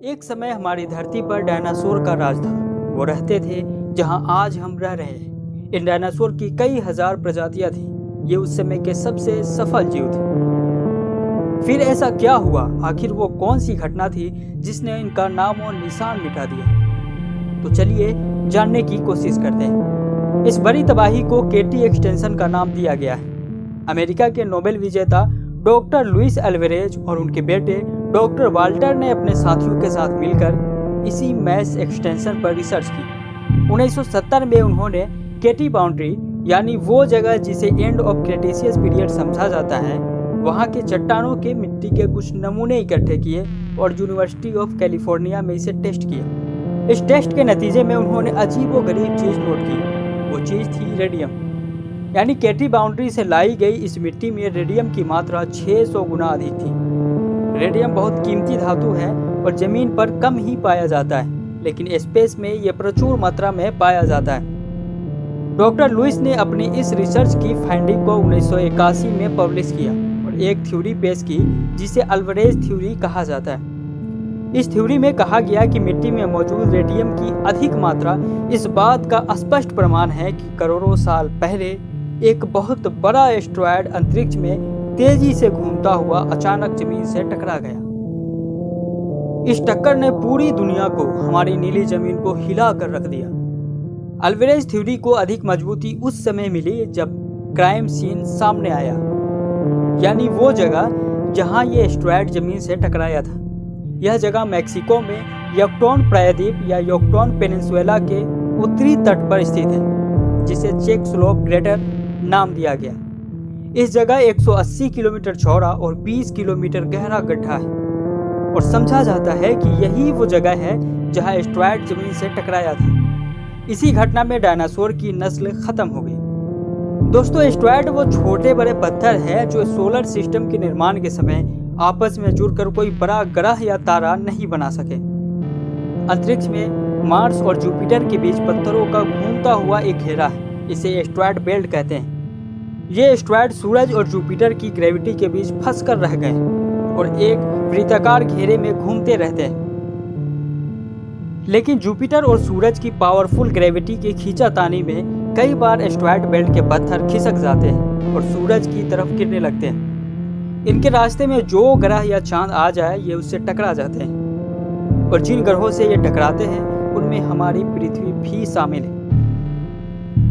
एक समय हमारी धरती पर डायनासोर का राज था। वो रहते थे जहां आज हम रह रहे हैं। इन डायनासोर की कई हजार प्रजातियां थी। ये उस समय के सबसे सफल जीव थे। फिर ऐसा क्या हुआ? आखिर वो कौन सी घटना थी जिसने इनका नाम और निशान मिटा दिया? तो चलिए जानने की कोशिश करते हैं। इस बड़ी तबाही को केटी एक्सटेंशन का नाम दिया गया है। अमेरिका के नोबेल विजेता डॉक्टर लुइस अल्वारेज और उनके बेटे डॉक्टर वाल्टर ने अपने साथियों के साथ मिलकर इसी मैस एक्सटेंशन पर रिसर्च की। 1970 में उन्होंने केटी बाउंड्री यानी वो जगह जिसे एंड ऑफ क्रेटेशियस पीरियड समझा जाता है, वहाँ के चट्टानों के मिट्टी के कुछ नमूने इकट्ठे किए और यूनिवर्सिटी ऑफ कैलिफोर्निया में इसे टेस्ट किया। इस टेस्ट के नतीजे में उन्होंने अजीबोगरीब चीज़ नोट की। वो चीज़ थी रेडियम। यानी केटी बाउंड्री से लाई गई इस मिट्टी में रेडियम की मात्रा 600 गुना अधिक थी। रेडियम बहुत कीमती धातु है और जमीन पर कम ही पाया जाता है, लेकिन स्पेस में यह प्रचुर मात्रा में पाया जाता है। डॉक्टर लुइस ने अपनी इस रिसर्च की फाइंडिंग को 1981 में पब्लिश किया और एक थ्योरी पेश की जिसे अल्वारेज थ्योरी कहा जाता है। इस थ्योरी में कहा गया कि मिट्टी में मौजूद रेडियम की अधिक मात्रा इस बात का स्पष्ट प्रमाण है कि करोड़ों साल पहले एक बहुत बड़ा एस्टेरॉयड अंतरिक्ष में तेजी से घूमता हुआ अचानक जमीन से टकरा गया। इस टक्कर ने पूरी दुनिया को, हमारी नीली जमीन को हिला कर रख दिया। अल्वारेज थ्योरी को अधिक मजबूती उस समय मिली जब क्राइम सीन सामने आया, यानी वो जगह जहां ये एस्टेरॉयड जमीन से टकराया था। यह जगह मैक्सिको में युकाटन प्रायद्वीप या युकाटन पेनिनसुला के उत्तरी तट पर स्थित है, जिसे चेकस्लोवाकिया नाम दिया गया। इस जगह 180 किलोमीटर चौड़ा और 20 किलोमीटर गहरा गड्ढा है और समझा जाता है कि यही वो जगह है जहां एस्टेरॉयड जमीन से टकराया था। इसी घटना में डायनासोर की नस्ल खत्म हो गई। दोस्तों, एस्टेरॉयड वो छोटे बड़े पत्थर है जो सोलर सिस्टम के निर्माण के समय आपस में जुड़कर कोई बड़ा ग्रह या तारा नहीं बना सके। अंतरिक्ष में मार्स और जुपिटर के बीच पत्थरों का घूमता हुआ एक घेरा है। इसे एस्टेरॉयड बेल्ट कहते हैं। ये एस्टेरॉयड सूरज और जुपिटर की ग्रेविटी के बीच फंस कर रह गए और एक वृत्ताकार घेरे में घूमते रहते हैं। लेकिन जुपिटर और सूरज की पावरफुल ग्रेविटी की खींचातानी में कई बार एस्टेरॉयड बेल्ट के पत्थर खिसक जाते हैं और सूरज की तरफ गिरने लगते हैं। इनके रास्ते में जो ग्रह या चांद आ जाए ये उससे टकरा जाते हैं और जिन ग्रहों से ये टकराते हैं उनमें हमारी पृथ्वी भी शामिल है।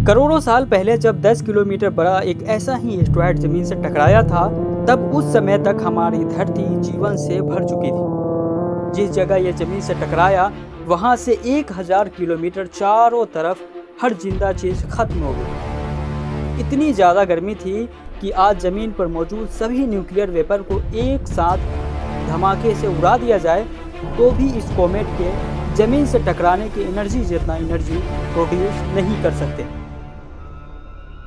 करोड़ों साल पहले जब 10 किलोमीटर बड़ा एक ऐसा ही एस्टेरॉयड जमीन से टकराया था, तब उस समय तक हमारी धरती जीवन से भर चुकी थी। जिस जगह यह जमीन से टकराया वहां से 1000 किलोमीटर चारों तरफ हर जिंदा चीज खत्म हो गई। इतनी ज़्यादा गर्मी थी कि आज जमीन पर मौजूद सभी न्यूक्लियर वेपर को एक साथ धमाके से उड़ा दिया जाए तो भी इस कॉमेट के जमीन से टकराने की एनर्जी जितना एनर्जी प्रोड्यूस नहीं कर सकते।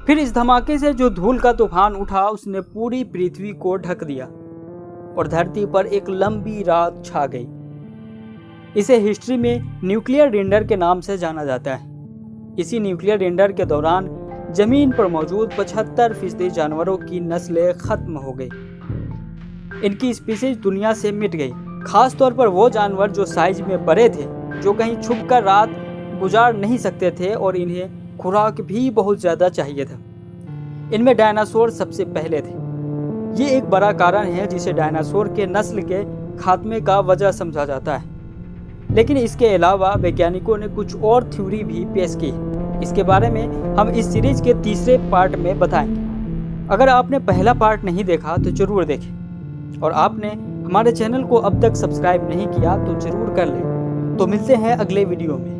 फिर इस धमाके से जो धूल का तूफान उठा उसने पूरी पृथ्वी को ढक दिया और धरती पर एक लंबी रात छा गई। इसे हिस्ट्री में न्यूक्लियर विंटर के नाम से जाना जाता है। इसी न्यूक्लियर विंटर के दौरान जमीन पर मौजूद 75% जानवरों की नस्लें खत्म हो गई। इनकी स्पीशीज दुनिया से मिट गई। खास तौर पर वो जानवर जो साइज में बड़े थे, जो कहीं छुपकर रात गुजार नहीं सकते थे और इन्हें खुराक भी बहुत ज़्यादा चाहिए था। इनमें डायनासोर सबसे पहले थे। ये एक बड़ा कारण है जिसे डायनासोर के नस्ल के खात्मे का वजह समझा जाता है। लेकिन इसके अलावा वैज्ञानिकों ने कुछ और थ्योरी भी पेश की। इसके बारे में हम इस सीरीज के तीसरे पार्ट में बताएंगे। अगर आपने पहला पार्ट नहीं देखा तो जरूर देखें और आपने हमारे चैनल को अब तक सब्सक्राइब नहीं किया तो जरूर कर लें। तो मिलते हैं अगले वीडियो में।